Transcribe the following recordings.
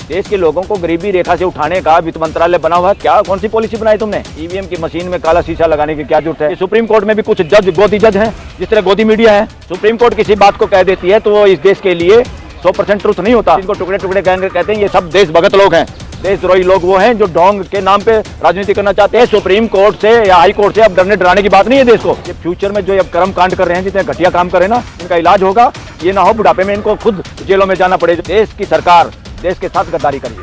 देश के लोगों को गरीबी रेखा से उठाने का वित्त मंत्रालय बना हुआ है। क्या कौन सी पॉलिसी बनाई तुमने? ईवीएम की मशीन में काला शीशा लगाने की क्या जरूरत है? सुप्रीम कोर्ट में भी कुछ जज गोदी जज हैं, जिस तरह गोदी मीडिया है। सुप्रीम कोर्ट किसी बात को कह देती है तो वो इस देश के लिए 100% ट्रुथ नहीं होता। इनको टुकड़े टुकड़े कहते हैं, ये सब देश भगत लोग हैं, देशद्रोही लोग वो हैं जो ढोंग के नाम पे राजनीति करना चाहते हैं। सुप्रीम कोर्ट से या हाई कोर्ट से अब डरने डराने की बात नहीं है देश को। ये फ्यूचर में जो अब कर्म कांड कर रहे हैं, जितने घटिया काम कर रहे हैं ना, इनका इलाज होगा। ये ना हो बुढ़ापे में इनको खुद जेलों में जाना पड़े। देश की सरकार देश के साथ गद्दारी करिए।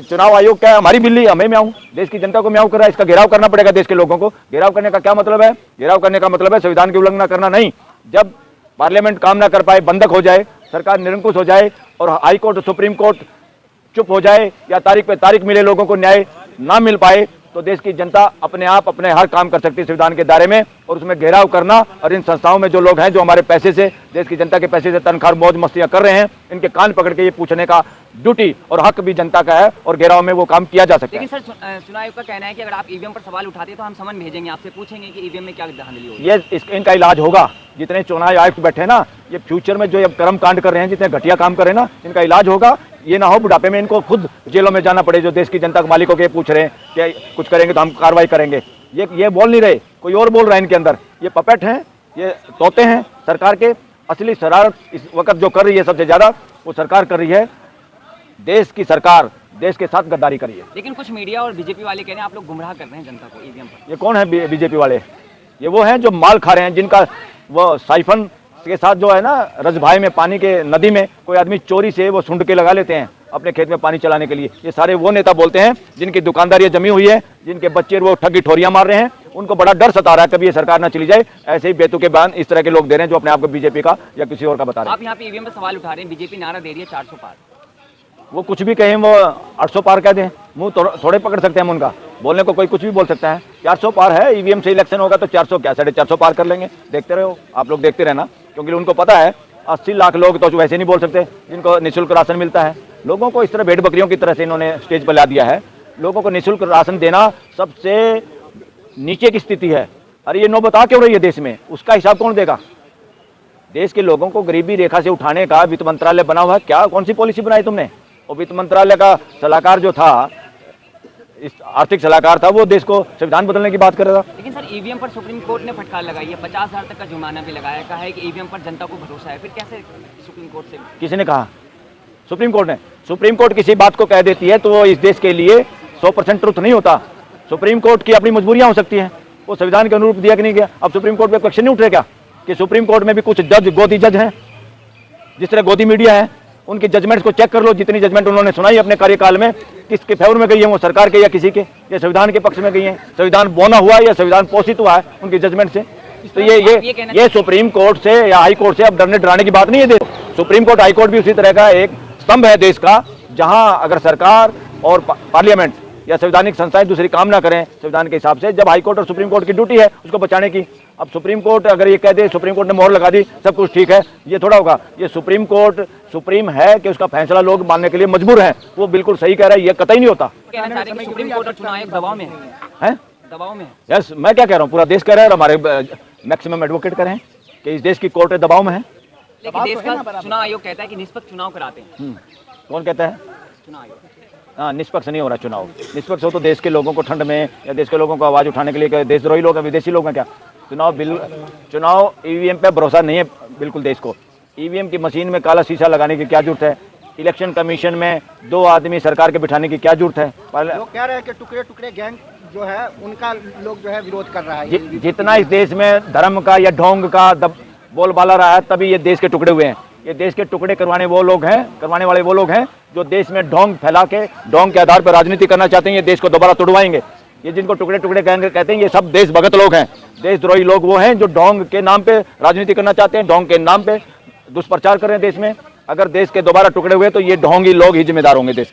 चुनाव आयोग क्या है? हमारी बिल्ली हमें म्याऊं, देश की जनता को म्याऊं कर रहा है। इसका घेराव करना पड़ेगा देश के लोगों को। घेराव करने का क्या मतलब है? घेराव करने का मतलब है संविधान की उल्लंघना करना नहीं। जब पार्लियामेंट काम ना कर पाए, बंधक हो जाए, सरकार निरंकुश हो जाए और हाई कोर्ट सुप्रीम कोर्ट चुप हो जाए या तारीख पे तारीख मिले, लोगों को न्याय ना मिल पाए, तो देश की जनता अपने आप अपने हर काम कर सकती है संविधान के दायरे में। और उसमें घेराव करना और इन संस्थाओं में जो लोग हैं जो हमारे पैसे से, देश की जनता के पैसे से तनख्वाह मौज मस्तियां कर रहे हैं, इनके कान पकड़ के ये पूछने का ड्यूटी और हक भी जनता का है और घेराव में वो काम किया जा सकता है। लेकिन सर, चुनाव आयोग का कहना है कि अगर आप ईवीएम पर सवाल उठाते हैं तो हम समन भेजेंगे, आपसे पूछेंगे कि ईवीएम में क्या धांधली होगी। ये इनका इलाज होगा। जितने चुनाव आयुक्त बैठे ना, ये फ्यूचर में जो अब कर्म कांड कर रहे हैं, जितने घटिया काम कर रहे हैं ना, इनका इलाज होगा। ये ना हो बुढ़ापे में इनको खुद जेलों में जाना पड़े, जो देश की जनता के मालिकों के पूछ रहे हैं कि कुछ करेंगे तो हम कार्रवाई करेंगे। ये बोल नहीं रहे, कोई और बोल रहा है इनके अंदर। ये पपेट हैं, ये तोते हैं सरकार के। असली शरारत इस वक्त जो कर रही है सबसे ज्यादा, वो सरकार कर रही है। देश की सरकार देश के साथ गद्दारी करी है। लेकिन कुछ मीडिया और बीजेपी वाले कह रहे हैं आप लोग गुमराह कर रहे हैं जनता को ईवीएम पर। ये कौन है बीजेपी वाले? ये वो हैं जो माल खा रहे हैं, जिनका वो साइफन के साथ जो है ना, रजभाई में पानी के नदी में कोई आदमी चोरी से वो सुंड के लगा लेते हैं अपने खेत में पानी चलाने के लिए। ये सारे वो नेता बोलते हैं जिनकी दुकानदारी जमी हुई है, जिनके बच्चे वो ठगी ठोरियां मार रहे हैं। उनको बड़ा डर सता रहा है कभी ये सरकार ना चली जाए। ऐसे ही बेतुके बयान इस तरह के लोग दे रहे हैं जो अपने आप को बीजेपी का या किसी और का बता रहे हैं। आप यहाँ पे ईवीएम पर सवाल उठा रहे हैं, बीजेपी नारा दे रही है 400 पार। वो कुछ भी कहें, वो 800 पार कह दें, मुंह थोड़े पकड़ सकते हैं हम उनका। बोलने को कोई कुछ भी बोल सकता है। 400 पार है, ईवीएम से इलेक्शन होगा तो 400 क्या 450 पार कर लेंगे। देखते रहो, आप लोग देखते रहना, क्योंकि उनको पता है 80 लाख लोग तो वैसे नहीं बोल सकते जिनको निःशुल्क राशन मिलता है। लोगों को इस तरह भेड़ बकरियों की तरह से इन्होंने स्टेज पर ला दिया है। लोगों को निःशुल्क राशन देना सबसे नीचे की स्थिति है। अरे ये नौबत आ क्यों रही है देश में? उसका हिसाब कौन देगा? देश के लोगों को गरीबी रेखा से उठाने का वित्त मंत्रालय बना हुआ है। क्या कौन सी पॉलिसी बनाई तुमने? और वित्त मंत्रालय का सलाहकार जो था, इस आर्थिक सलाहकार था, वो देश को संविधान बदलने की बात कर रहा था। लेकिन सर, ईवीएम पर सुप्रीम कोर्ट ने फटकार लगाई है, 50,000 तक का जुर्माना भी लगाया, कहा है कि ईवीएम पर जनता को भरोसा है। फिर कैसे सुप्रीम कोर्ट से? किसी ने कहा? सुप्रीम कोर्ट ने। सुप्रीम कोर्ट किसी बात को कह देती है तो वो इस देश के लिए 100% ट्रुथ नहीं होता। सुप्रीम कोर्ट की अपनी मजबूरियां हो सकती हैं, वो संविधान के अनुरूप दिया कि नहीं गया। अब सुप्रीम कोर्ट पे क्वेश्चन नहीं उठ रहे क्या कि सुप्रीम कोर्ट में भी कुछ जज गोदी जज हैं, जिस तरह गोदी मीडिया है? उनकी जजमेंट्स को चेक कर लो। जितनी जजमेंट उन्होंने सुनाई अपने कार्यकाल में, किसके फेवर में गई है? वो सरकार के या किसी के, या संविधान के पक्ष में गई है? संविधान बोना हुआ है या संविधान पोषित हुआ है उनकी जजमेंट से? तो ये सुप्रीम कोर्ट से या हाई कोर्ट से अब डरने डराने की बात नहीं है। सुप्रीम कोर्ट, हाई कोर्ट भी उसी तरह का एक स्तंभ है देश का, जहां अगर सरकार और पार्लियामेंट या संवैधानिक संस्थाएं दूसरी काम ना करें संविधान के हिसाब से, जब हाई कोर्ट और सुप्रीम कोर्ट की ड्यूटी है उसको बचाने की। अब सुप्रीम कोर्ट अगर ये कह दे, सुप्रीम कोर्ट ने मोहर लगा दी, सब कुछ ठीक है, ये थोड़ा होगा। ये सुप्रीम कोर्ट सुप्रीम है कि उसका फैसला लोग मानने के लिए मजबूर हैं। वो बिल्कुल सही कह रहा है, ये कतई नहीं होता। सुप्रीम कोर्ट और चुनाव आयोग दबाव में है, दबाव में। यस, मैं क्या कह रहा हूँ, पूरा देश कह रहा है और हमारे मैक्सिमम एडवोकेट कह रहे हैं कि इस देश की कोर्ट दबाव में है। लेकिन देश का चुनाव आयोग कहता है कि निष्पक्ष चुनाव कराते हैं। कौन कहता है? चुनाव आयोग। हाँ, निष्पक्ष नहीं हो रहा चुनाव। निष्पक्ष हो तो देश के लोगों को ठंड में या देश के लोगों को आवाज उठाने के लिए देशद्रोही लोग हैं, विदेशी लोग हैं क्या? चुनाव ईवीएम पे भरोसा नहीं है बिल्कुल देश को। ईवीएम की मशीन में काला शीशा लगाने की क्या जरूरत है? इलेक्शन कमीशन में 2 आदमी सरकार के बिठाने की क्या जरूरत है? लोग कह रहे हैं कि टुकड़े टुकड़े गैंग जो है उनका लोग जो है विरोध कर रहा है। जितना इस देश में धर्म का या ढोंग का बोलबाला रहा है, तभी ये देश के टुकड़े हुए हैं। ये देश के टुकड़े करवाने वाले वो लोग हैं जो देश में ढोंग फैला के, ढोंग के आधार पर राजनीति करना चाहते हैं। ये देश को दोबारा तोड़वाएंगे। ये जिनको टुकड़े टुकड़े कहते हैं, ये सब देश भगत लोग हैं, देशद्रोही लोग वो हैं जो ढोंग के नाम पे राजनीति करना चाहते हैं, ढोंग के नाम पे दुष्प्रचार कर रहे हैं देश में। अगर देश के दोबारा टुकड़े हुए तो ये ढोंगी लोग ही जिम्मेदार होंगे देश।